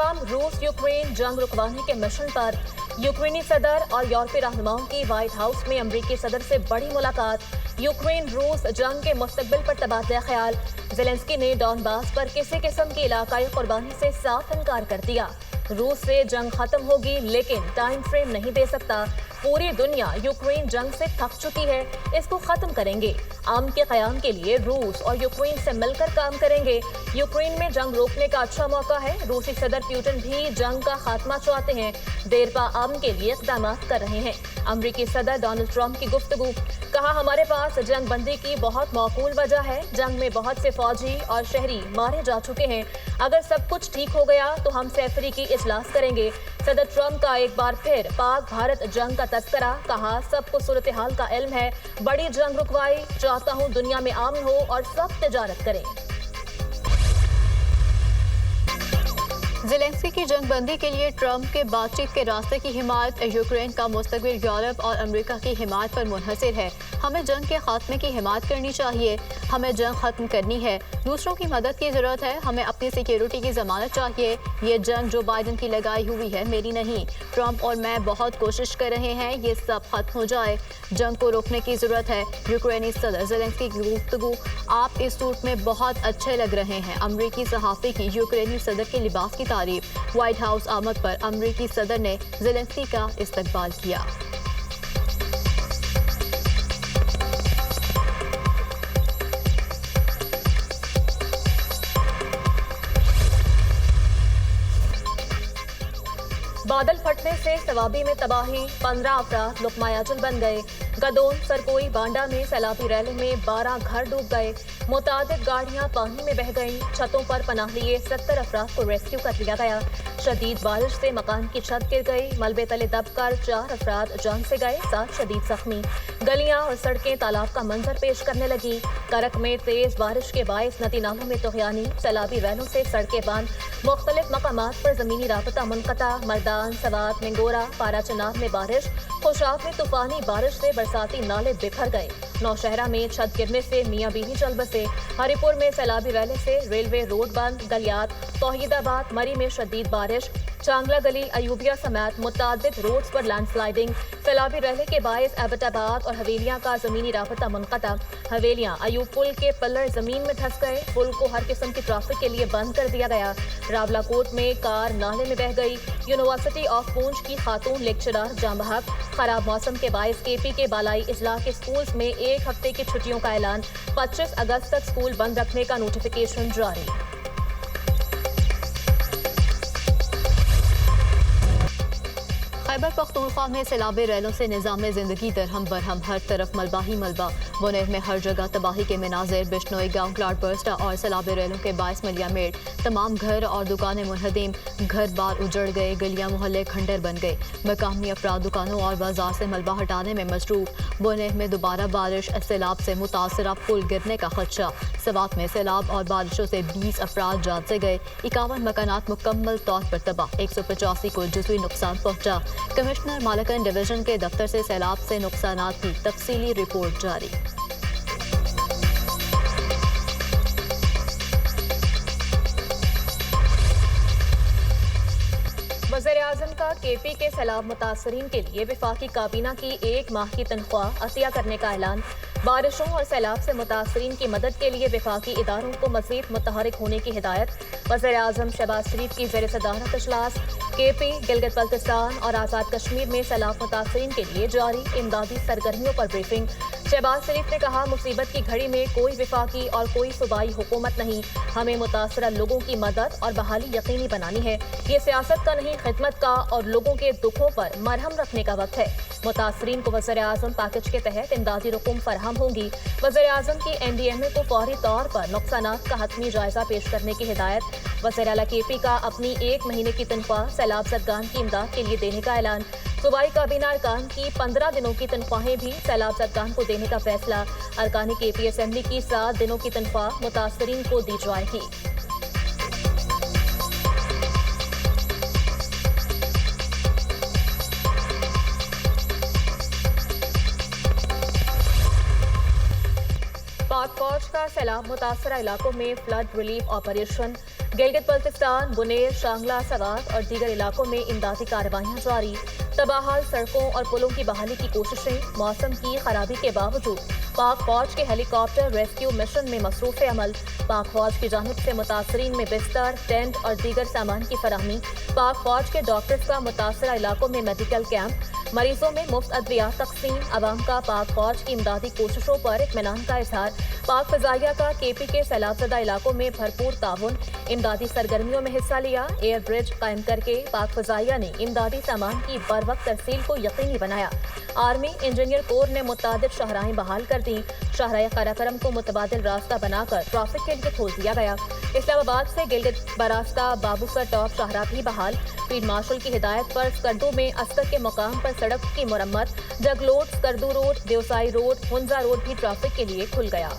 Trump रूस Ukraine जंग रुकवाने के मिशन पर। यूक्रेनी सदर और यूरोपीय रहनुमाओं की व्हाइट हाउस में अमरीकी सदर से बड़ी मुलाकात। यूक्रेन रूस जंग के मुस्तकबिल पर तबादला ख्याल। ज़ेलेंस्की ने डॉनबास पर किसी किस्म की इलाकाई कुर्बानी से साफ इनकार कर दिया। रूस से जंग खत्म होगी लेकिन टाइम फ्रेम नहीं दे सकता। पूरी दुनिया यूक्रेन जंग से थक चुकी है, इसको खत्म करेंगे। अमन के क़याम के लिए रूस और यूक्रेन से मिलकर काम करेंगे। यूक्रेन में जंग रोकने का अच्छा मौका है। रूसी सदर पुतिन भी जंग का खात्मा चाहते हैं, देरपा अमन के लिए इक़दाम कर रहे हैं। अमरीकी सदर डोनाल्ड ट्रम्प की गुफ्तगू। कहा, हमारे पास जंग बंदी की बहुत मौकूल वजह है। जंग में बहुत से फौजी और शहरी मारे जा चुके हैं। अगर सब कुछ ठीक हो गया तो हम सैफरी की इजलास करेंगे। सदर ट्रम्प का एक बार फिर पाक भारत जंग का तस्करा। कहा, सबको सूरत हाल का इल्म है। बड़ी जंग रुकवाई चाहता हूँ, दुनिया में अमन हो और सब तिजारत करें। ज़ेलेंस्की की जंग बंदी के लिए ट्रम्प के बातचीत के रास्ते की हिमायत। यूक्रेन का मुस्तकबिल यूरोप और अमेरिका की हिमायत पर मुनहसर है। हमें जंग के खात्मे की हिमायत करनी चाहिए। हमें जंग खत्म करनी है। दूसरों की मदद की जरूरत है। हमें अपनी सिक्योरिटी की जमानत चाहिए। ये जंग जो बाइडन की लगाई हुई है, मेरी नहीं। ट्रम्प और मैं बहुत कोशिश कर रहे हैं ये सब खत्म हो जाए। जंग को रोकने की जरूरत है। यूक्रेनी सदर ज़ेलेंस्की की गुफ्तगू। आप इस सूट में बहुत अच्छे लग रहे हैं। अमरीकी सहाफ़ी की यूक्रेनी सदर के लिबास की तारीफ। व्हाइट हाउस आमद पर अमरीकी सदर ने ज़ेलेंस्की का इस्तकबाल किया। बादल फटने से सवाबी में तबाही। 15 अफराद लुकमायाजुल बन गए। गदोन, सरकोई, बांडा में सैलाबी रैली में 12 घर डूब गए। मुतादिद गाड़ियां पानी में बह गईं। छतों पर पनाह लिए 70 अफराद को रेस्क्यू कर लिया गया। शदीद बारिश से मकान की छत गिर गई। मलबे तले दबकर 4 अफराद जान से गए, 7 शदीद जख्मी। गलियां और सड़कें तालाब का मंजर पेश करने लगी। करक में तेज बारिश के बायस नदी नालों में तुग़यानी। सैलाबी रैलों से सड़कें बंद। मुख्तलिफ मकामात पर ज़मीनी राबता मुनक़ता। मर्दान, सवात, मिंगोरा, पारा चनाब में बारिश। खुशाब में तूफानी बारिश से बरसाती नाले बिखर गए। नौशहरा में छत गिरने से मियाँ बीवी चल बसे। हरिपुर में सैलाबी रैले से रेलवे रोड बंद। गलियात, तौहीदाबाद, मरी में शदीद बारिश। चांगला गली, अयूबिया समेत मुतादिद रोड्स पर लैंडस्लाइडिंग। सैलाबी रैले के बायस एबटाबाद और हवेलियां का ज़मीनी राबता मुनक़ता। हवेलियां अयूब पुल के पिलर ज़मीन में धंस गए। पुल को हर किस्म की ट्रैफिक के लिए बंद कर दिया गया। रावलाकोट में कार नाले में बह गई। यूनिवर्सिटी ऑफ पूंछ की खातून लेक्चरर जाम बहक। खराब मौसम के बायस केपी के बालाई इजला के स्कूल्स में 1 हफ्ते की छुट्टियों का ऐलान। 25 अगस्त तक स्कूल बंद रखने का नोटिफिकेशन जारी। खैबर पख्तूनख्वा में सैलाबी रैलों से निज़ाम ज़िंदगी दरहम बरहम। हर तरफ मलबा ही मलबा। बुनेर में हर जगह तबाही के मनाजिर। बिश्नोई गाँव क्लाउड बर्स्ट और सैलाबी रैलों के बायस मलिया मेड़। तमाम घर और दुकानें मुनहदीम। घर बार उजड़ गए। गलियां मोहल्ले खंडर बन गए। मकामी अफराद दुकानों और बाजार से मलबा हटाने में मसरूफ। बुनेर में दोबारा बारिश। सैलाब से मुतासरा पुल गिरने का खदशा। सवात में सैलाब और बारिशों से 20 अफराद जान से गए। 51 मकानात मुकम्मल तौर पर तबाह। 185 को जुज़वी नुकसान पहुंचा। कमिश्नर मालकन डिवीजन के दफ्तर से सैलाब से नुकसानात की तफसीली रिपोर्ट जारी। वज़ीर-ए-आज़म का केपी के सैलाब मुतासरीन के लिए वफाकी काबीना की 1 माह की तनख्वाह अतिया करने का ऐलान। बारिशों और सैलाब से मुतासरीन की मदद के लिए वफाकी इदारों को मज़ीद मुतहरिक होने की हिदायत। वज़ीर-ए-आज़म शहबाज शरीफ की ज़ेर सदारत इजलास। केपी, गिलगित बल्तिस्तान और आज़ाद कश्मीर में सैलाब मुतासरीन के लिए जारी इमदादी सरगर्मियों पर ब्रीफिंग। शहबाज शरीफ ने कहा, मुसीबत की घड़ी में कोई वफाकी और कोई सूबाई हुकूमत नहीं। हमें मुतासरा लोगों की मदद और बहाली यकीनी बनानी है। ये सियासत का नहीं, खिदमत का और लोगों के दुखों पर मरहम रखने का वक्त है। मुतासरीन को वज़ीर-ए-आज़म पैकेज के तहत इमदादी रकूम फराहम होंगी। वज़ीर-ए-आज़म की NDMA को फौरी तौर पर नुकसानात का हतमी जायजा पेश करने की हिदायत। वज़ीर आला केपी का अपनी 1 महीने की तनख्वाह सैलाब ज़दगान की इमदाद के लिए देने का ऐलान। सूबाई काबीना अरकान की 15 दिनों की तनख्वाहें भी सैलाब ज़दगान को देने का फैसला। अरकान केपी असेंबली की 7 दिनों की तनख्वाह मुतासरीन को दी जाएगी। पाक फौज का सैलाब मुतासरा इलाकों में flood relief operation. Gilgit Baltistan, Buner, Shangla, सगात और दीगर इलाकों में इमदादी कार्रवाइयां जारी। तबाहाल सड़कों और पुलों की बहाली की कोशिशें। मौसम की खराबी के बावजूद पाक फौज के हेलीकॉप्टर रेस्क्यू मिशन में मसरूफ अमल। पाक फौज की जानिब से मुतासरीन में बिस्तर, टेंट और दीगर सामान की फराहमी। पाक फौज के डॉक्टर्स का मुतासरा इलाकों में मेडिकल कैंप। मरीजों में मुफ्त अद्वियात तकसीम। अवाम का पाक फौज की इमदादी कोशिशों पर इत्मीनान का इजहार। पाक फजाइया का केपी के सैलाबजदा इलाकों में भरपूर ताउन। इमदादी सरगर्मियों में हिस्सा लिया। एयर ब्रिज कायम करके पाक फजाइया ने इमदादी सामान की बर वक्त तरसील को यकीनी बनाया। आर्मी इंजीनियर कोर ने मुतादिद शाहराहें बहाल कर दी। शाहराह काराकरम को मुतबादिल रास्ता बनाकर ट्रैफिक के लिए खोल दिया गया। इस्लामाबाद से गिलगित बरास्ता बाबूसर टॉप शाहराह भी बहाल। फील्ड मार्शल की हिदायत पर स्कर्दू में अस्कर के मुकाम पर सड़क की मरम्मत। Jaglot, Skardu road, Deosai road, Hunza road भी ट्रैफिक के लिए खुल गया।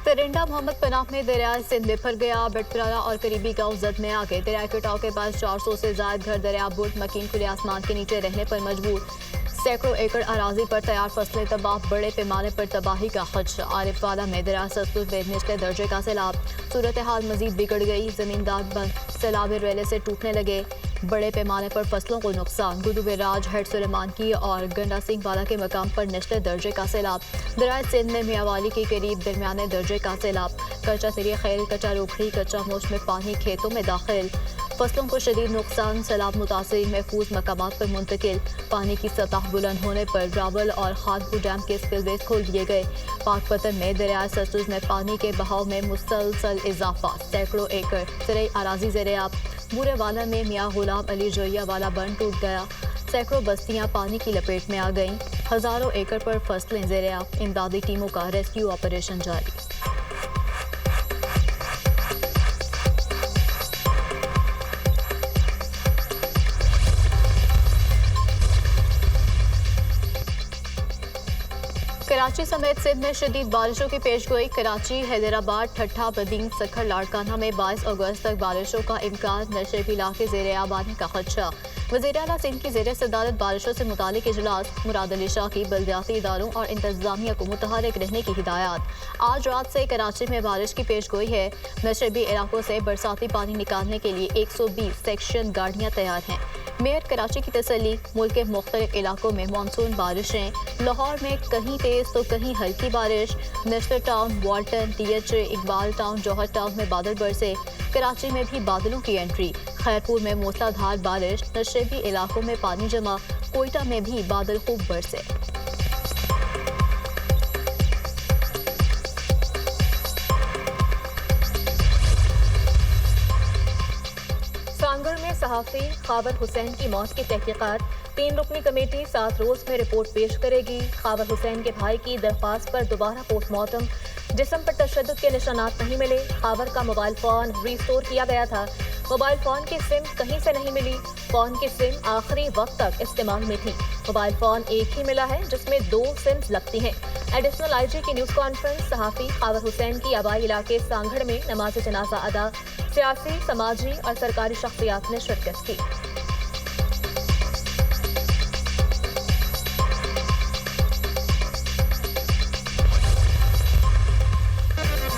परिंदा मोहम्मद पनाह में दरिया सिंध बिफर गया। बटपरारा और करीबी गांव जद में आ गए। दरिया कटाव के बाद 400 से ज्यादा घर दरिया बुर्द मकीन खुले आसमान के नीचे रहने पर मजबूर। सैकड़ों एकड़ अराजी पर तैयार फसलें तबाह। बड़े पैमाने पर तबाही का खदशा। आरिफवाला में दरिया सतलुज में निचले दर्जे का सैलाब। सूरत हाल मजीद बिगड़ गई। जमींदार बंद सैलाबी रेले से टूटने लगे। बड़े पैमाने पर फसलों को नुकसान। गुदुबे राज, हेड सुलेमान की और गंडा सिंह वाला के मकाम पर निचले दर्जे का सैलाब। दरिया सिंध में मियावाली के करीब दरमियाने दर्जे का सैलाब। कच्चा तेरी खैल, कच्चा रोखड़ी, कच्चा मोश में पानी खेतों में दाखिल। फसलों को शदीद नुकसान। सैलाब मुतासिर महफूज मकामात पर मुंतकिल। पानी की सतह बुलंद होने पर रावल और खादपुर डैम के स्पिलवेज खोल दिए गए। पाकपतन में दरिया सतलुज में पानी के बहाव में मुसलसल इजाफा। सैकड़ों एकड़ ज़राई अराजी ज़रियाब। बूरेवाला में मियां गुलाम अली जोइया वाला बंद टूट गया। सैकड़ों बस्तियां पानी की लपेट में आ गईं। हजारों एकड़ पर फसलें ज़रियाब। इमदादी टीमों का रेस्क्यू ऑपरेशन जारी। कराची समेत सिंध में शदीद बारिशों की पेशगोई। कराची, हैदराबाद, ठट्ठा, बदीन, सखर, लाड़काना में 22 अगस्त तक बारिशों का इम्कान। नशेबी इलाके ज़ेर-ए-आब आने का खदशा। वज़ीर आला सिंध की ज़ेर सदारत बारिशों से मुतालिक इजलास। मुराद अली शाह की बल्दियाती इदारों और इंतजामिया को मुतहरिक रहने की हिदायत। आज रात से कराची में बारिश की पेशगोई है। नशेबी इलाकों से बरसाती पानी निकालने के लिए 120 सेक्शन गाड़ियाँ तैयार हैं। मेयर कराची की तसल्ली। मुल्क के मुख्तलिफ इलाकों में मानसून बारिशें। लाहौर में कहीं तेज तो कहीं हल्की बारिश। Nishtar town, Walton, TH, Iqbal town, Johar town में बादल बरसे। कराची में भी बादलों की एंट्री। खैरपुर में मूसलाधार बारिश। नशेबी इलाकों में पानी जमा। कोयटा में भी बादल खूब बरसे। सांगड़ में सहाफ़ी खाबर हुसैन की मौत की तहकीकात। 3 रुकनी कमेटी 7 रोज में रिपोर्ट पेश करेगी। खाबर हुसैन के भाई की दरख्वास्त पर दोबारा पोस्टमार्टम। जिस्म पर तशद्दुद के निशानात नहीं मिले। खाबर का मोबाइल फोन रिस्टोर किया गया था। मोबाइल फोन की सिम कहीं से नहीं मिली। फोन की सिम आखिरी वक्त तक इस्तेमाल में थी। मोबाइल फोन एक ही मिला है जिसमें 2 सिम्स लगती हैं। एडिशनल IG की न्यूज़ कॉन्फ्रेंस। सहाफ़ी खाबर हुसैन की आबाई इलाके सांगड़ में नमाज जनाजा अदा। सियासी, समाजी और सरकारी शख्सियात ने शिरकत की।